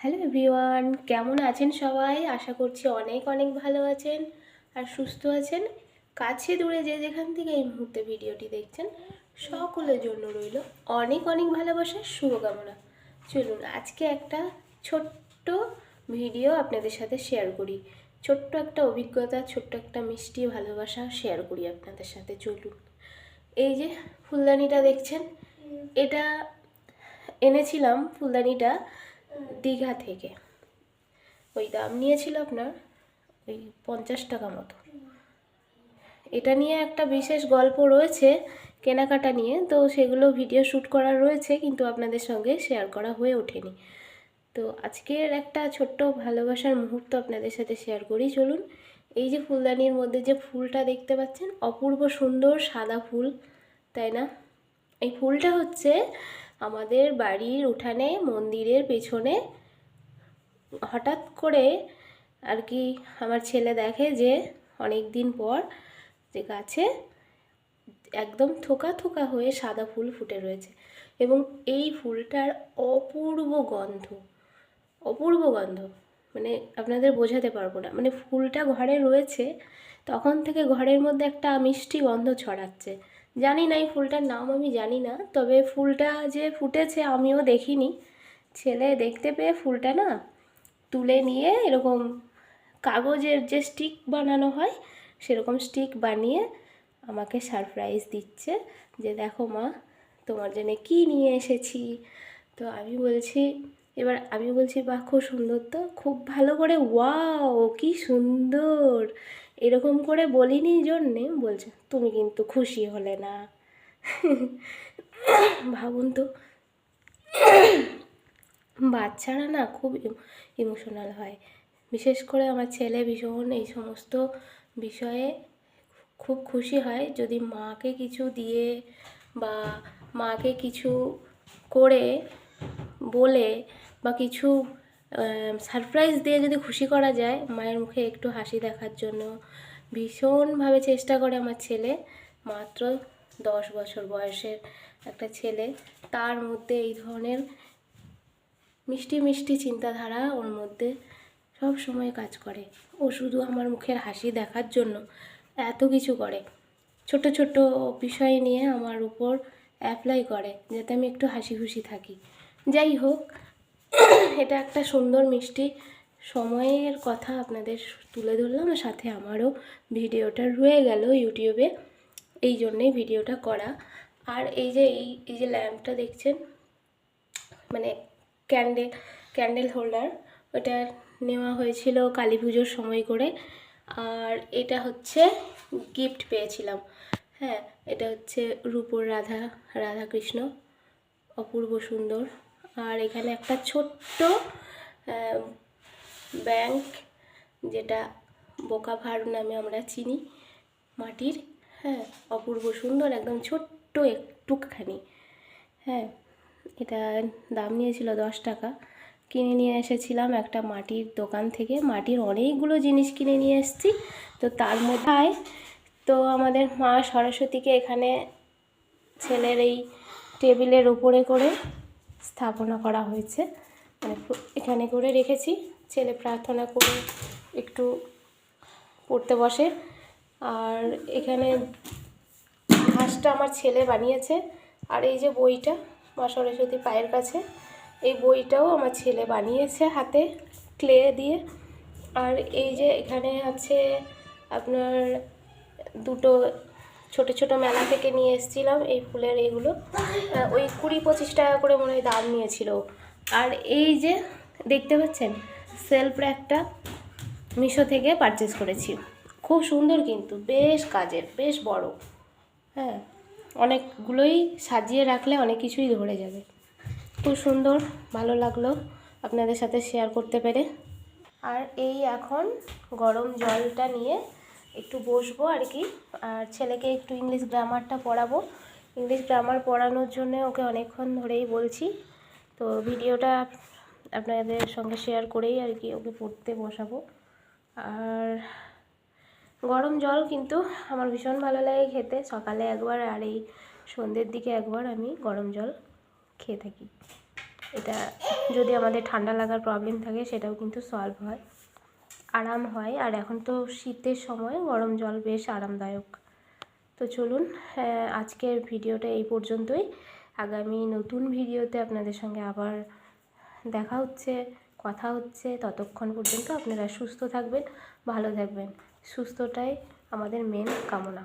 Hello everyone, কেমন আছেন সবাই? আশা করছি অনেক অনেক ভালো আছেন আর সুস্থ আছেন। কাছে দূরে যে যেখান থেকে এই মুহূর্তে ভিডিওটি দেখছেন সকলের জন্য রইল অনেক অনেক ভালোবাসার শুভকামনা। চলুন আজকে একটা ছোট্ট ভিডিও আপনাদের সাথে শেয়ার করি। ছোট্ট একটা অভিজ্ঞতা, ছোট্ট একটা মিষ্টি ভালোবাসা শেয়ার করি আপনাদের সাথে। চলুন, এই যে ফুলদানিটা দেখছেন, এটা এনেছিলাম ফুলদানিটা দীঘা থেকে। ওই দাম নিয়েছিল আপনার ওই 50 টাকা মতো। এটা নিয়ে একটা বিশেষ গল্প রয়েছে কেনাকাটা নিয়ে, তো সেগুলো ভিডিও শ্যুট করা রয়েছে কিন্তু আপনাদের সঙ্গে শেয়ার করা হয়ে ওঠেনি। তো আজকের একটা ছোট্ট ভালোবাসার মুহূর্ত আপনাদের সাথে শেয়ার করি। চলুন, এই যে ফুলদানির মধ্যে যে ফুলটা দেখতে পাচ্ছেন, অপূর্ব সুন্দর সাদা ফুল, তাই না? এই ফুলটা হচ্ছে আমাদের বাড়ির উঠানে মন্দিরের পেছনে হঠাৎ করে আর কি আমার ছেলে দেখে যে অনেক দিন পর যে গাছে একদম থোকা থোকা হয়ে সাদা ফুল ফুটে রয়েছে এবং এই ফুলটার অপূর্ব গন্ধ, অপূর্ব গন্ধ, মানে আপনাদের বোঝাতে পারবো না। মানে ফুলটা ঘরে রয়েছে তখন থেকে ঘরের মধ্যে একটা মিষ্টি গন্ধ ছড়াচ্ছে। জানি না এই ফুলটার নাম, আমি জানি না, তবে ফুলটা যে ফুটেছে আমিও দেখিনি। ছেলে দেখতে পেয়ে ফুলটা না তুলে নিয়ে এরকম কাগজের যে স্টিক বানানো হয় সেরকম স্টিক বানিয়ে আমাকে সারপ্রাইজ দিচ্ছে যে দেখো মা, তোমার জন্য কী নিয়ে এসেছি। তো আমি বলছি বাহ, খুব সুন্দর, তো খুব ভালো করে ওয়াও কি সুন্দর এরকম করে বলিনি জন্যে বলছে তুমি কিন্তু খুশি হলে না। ভাবুন তো, বাচ্চারা না খুব ইমোশনাল হয়। বিশেষ করে আমার ছেলে ভীষণ এই সমস্ত বিষয়ে খুব খুশি হয় যদি মাকে কিছু দিয়ে বা মাকে কিছু করে বলে বা কিছু সারপ্রাইজ দিয়ে যদি খুশি করা যায়, মায়ের মুখে একটু হাসি দেখার জন্য ভীষণভাবে চেষ্টা করে আমার ছেলে। মাত্র 10 বছর বয়সের একটা ছেলে, তার মধ্যে এই ধরনের মিষ্টি মিষ্টি চিন্তাধারা ওর মধ্যে সব সময় কাজ করে। ও শুধু আমার মুখের হাসি দেখার জন্য এত কিছু করে, ছোট ছোট বিষয় নিয়ে আমার উপর অ্যাপ্লাই করে যাতে আমি একটু হাসি খুশি থাকি। যাই হোক, এটা একটা সুন্দর মিষ্টি সময়ের কথা আপনাদের তুলে ধরলাম, সাথে আমারও ভিডিওটা রয়ে গেল ইউটিউবে, এই জন্যেই ভিডিওটা করা। আর এই যে ল্যাম্পটা দেখছেন, মানে ক্যান্ডেল হোল্ডার, ওটা নেওয়া হয়েছিল কালী পুজোর সময় করে। আর এটা হচ্ছে গিফট পেয়েছিলাম। হ্যাঁ, এটা হচ্ছে রূপোর রাধাকৃষ্ণ, অপূর্ব সুন্দর। আর এখানে একটা ছোট্ট ব্যাংক, যেটা বোকাভার নামে আমরা চিনি, মাটির। হ্যাঁ, অপূর্ব সুন্দর, একদম ছোট্ট একটুখানি। হ্যাঁ, এটা দাম নিয়েছিল 10 টাকা। কিনে নিয়ে এসেছিলাম একটা মাটির দোকান থেকে। মাটির অনেকগুলো জিনিস কিনে নিয়ে এসেছি, তো তার মধ্যে তো আমাদের মা সরস্বতীকে এখানে ছেলের এই টেবিলের উপরে করে স্থাপনা করা হয়েছে, মানে এখানে করে রেখেছি। ছেলে প্রার্থনা করে একটু পড়তে বসে। আর এখানে ঘাসটা আমার ছেলে বানিয়েছে। আর এই যে বইটা মা সরস্বতী পায়ের কাছে, এই বইটাও আমার ছেলে বানিয়েছে হাতে ক্লে দিয়ে। আর এই যে এখানে আছে আপনার দুটো ছোট ছোট মেলা থেকে নিয়ে এসেছিলাম এই ফুলের এগুলো, ওই 20-25 টাকা করে মনে হয় দাম নিয়েছিল। আর এই যে দেখতে পাচ্ছেন সেলফ র্যাকটা মিশো থেকে পারচেস করেছি, খুব সুন্দর কিন্তু বেশ কাজের, বেশ বড়। হ্যাঁ, অনেকগুলোই সাজিয়ে রাখলে অনেক কিছুই ধরে যাবে। খুব সুন্দর, ভালো লাগলো আপনাদের সাথে শেয়ার করতে পেরে। আর এই এখন গরম জলটা নিয়ে একটু বসবো আর কি। আর ছেলেকে একটু ইংলিশ গ্রামারটা পড়াবো। ইংলিশ গ্রামার পড়ানোর জন্য ওকে অনেকক্ষণ ধরেই বলছি, তো ভিডিওটা আপনাদের সঙ্গে শেয়ার করেই আর কি ওকে পড়তে বসাবো। আর গরম জল কিন্তু আমার ভীষণ ভালো লাগে খেতে, সকালে একবার আর এই সন্ধ্যের দিকে একবার আমি গরম জল খেয়ে থাকি। এটা যদি আমাদের ঠান্ডা লাগার প্রবলেম থাকে সেটাও কিন্তু সলভ হয়, আরাম হয়। আর এখন তো শীতের সময় গরম জল বেশ আরামদায়ক। তো চলুন আজকের ভিডিওটা এই পর্যন্তই। আগামী নতুন ভিডিওতে আপনাদের সঙ্গে আবার দেখা হচ্ছে, কথা হচ্ছে। ততক্ষণ পর্যন্ত আপনারা সুস্থ থাকবেন, ভালো থাকবেন। সুস্থটাই আমাদের মেন কামনা।